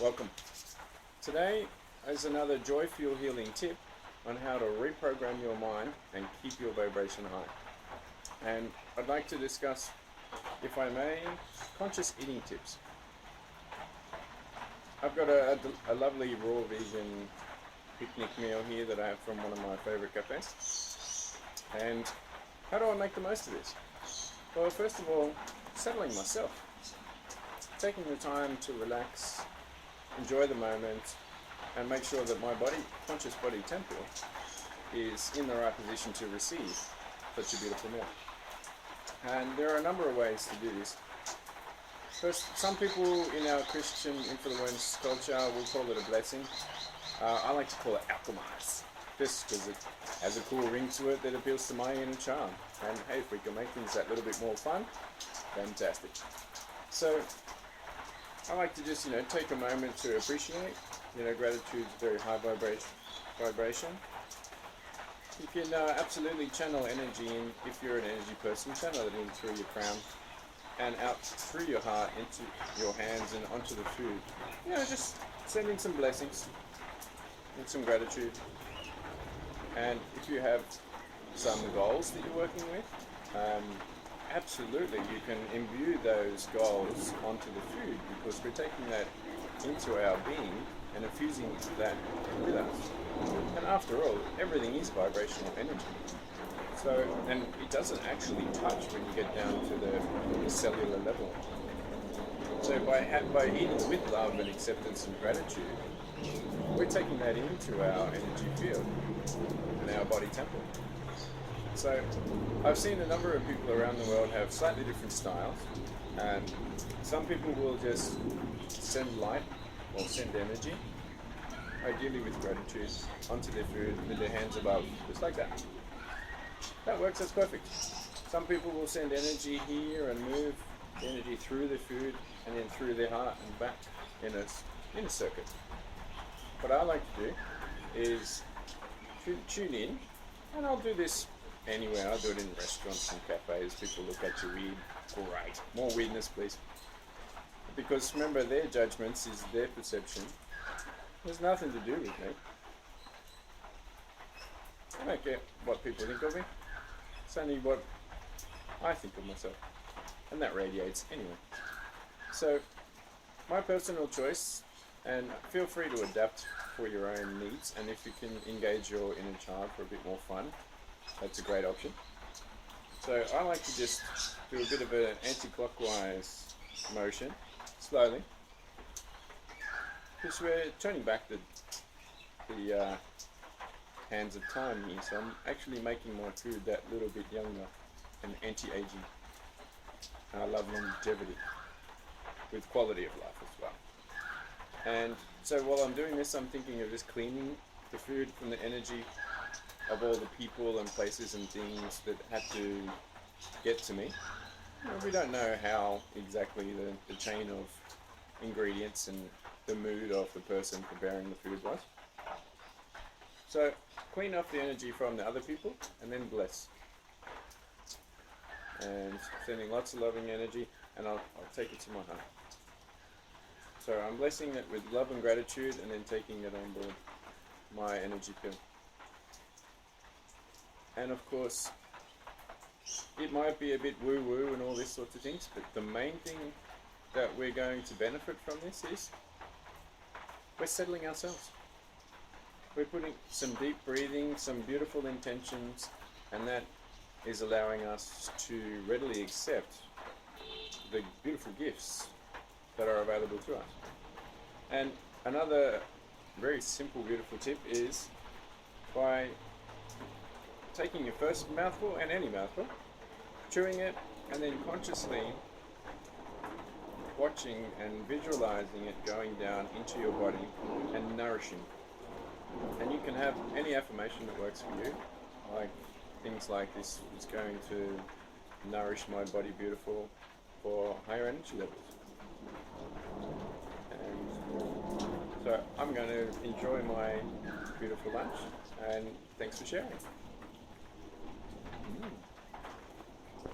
Welcome. Today is another Joy Fuel Healing tip on how to reprogram your mind and keep your vibration high. And I'd like to discuss, if I may, conscious eating tips. I've got a lovely raw vegan picnic meal here that I have from one of my favorite cafes. And how do I make the most of this? Well, first of all, settling myself. Taking the time to relax, enjoy the moment, and make sure that my conscious body temple is in the right position to receive such a beautiful meal. And there are a number of ways to do this. First, some people in our Christian influence culture will call it a blessing. I like to call it alchemize, just because it has a cool ring to it that appeals to my inner charm. And hey, if we can make things that little bit more fun, fantastic. So I like to just, take a moment to appreciate. Gratitude is very high vibration. You can absolutely channel energy in, if you're an energy person, channel it in through your crown and out through your heart into your hands and onto the food. Just sending some blessings and some gratitude. And if you have some goals that you're working with, absolutely, you can imbue those goals onto the food, because we're taking that into our being and infusing that with us. And after all, everything is vibrational energy. So, and it doesn't actually touch when you get down to the cellular level. So by eating with love and acceptance and gratitude, we're taking that into our energy field and our body temple. So I've seen a number of people around the world have slightly different styles, and some people will just send light or send energy, ideally with gratitude, onto their food with their hands above, just like that. That works, that's perfect. Some people will send energy here and move the energy through their food and then through their heart and back in a circuit. What I like to do is tune in, and I'll do this anywhere. I do it in restaurants and cafes. People look at you weird. Great. More weirdness, please. Because remember, their judgments is their perception. There's nothing to do with me. I don't care what people think of me. It's only what I think of myself. And that radiates anyway. So, my personal choice, and feel free to adapt for your own needs. And if you can engage your inner child for a bit more fun, that's a great option. So I like to just do a bit of an anti-clockwise motion, slowly, because we're turning back the hands of time here. So I'm actually making my food that little bit younger and anti-aging. And I love longevity with quality of life as well. And so while I'm doing this, I'm thinking of just cleaning the food from the energy of all the people and places and things that had to get to me. We don't know how exactly the chain of ingredients and the mood of the person preparing the food was. So clean off the energy from the other people and then bless. And sending lots of loving energy, and I'll take it to my heart. So I'm blessing it with love and gratitude, and then taking it on board my energy field. And of course, it might be a bit woo-woo and all these sorts of things, but the main thing that we're going to benefit from this is we're settling ourselves. We're putting some deep breathing, some beautiful intentions, and that is allowing us to readily accept the beautiful gifts that are available to us. And another very simple, beautiful tip is by taking your first mouthful, and any mouthful, chewing it, and then consciously watching and visualizing it going down into your body and nourishing. And you can have any affirmation that works for you, like things like this is going to nourish my body beautiful for higher energy levels. And so I'm going to enjoy my beautiful lunch, and thanks for sharing.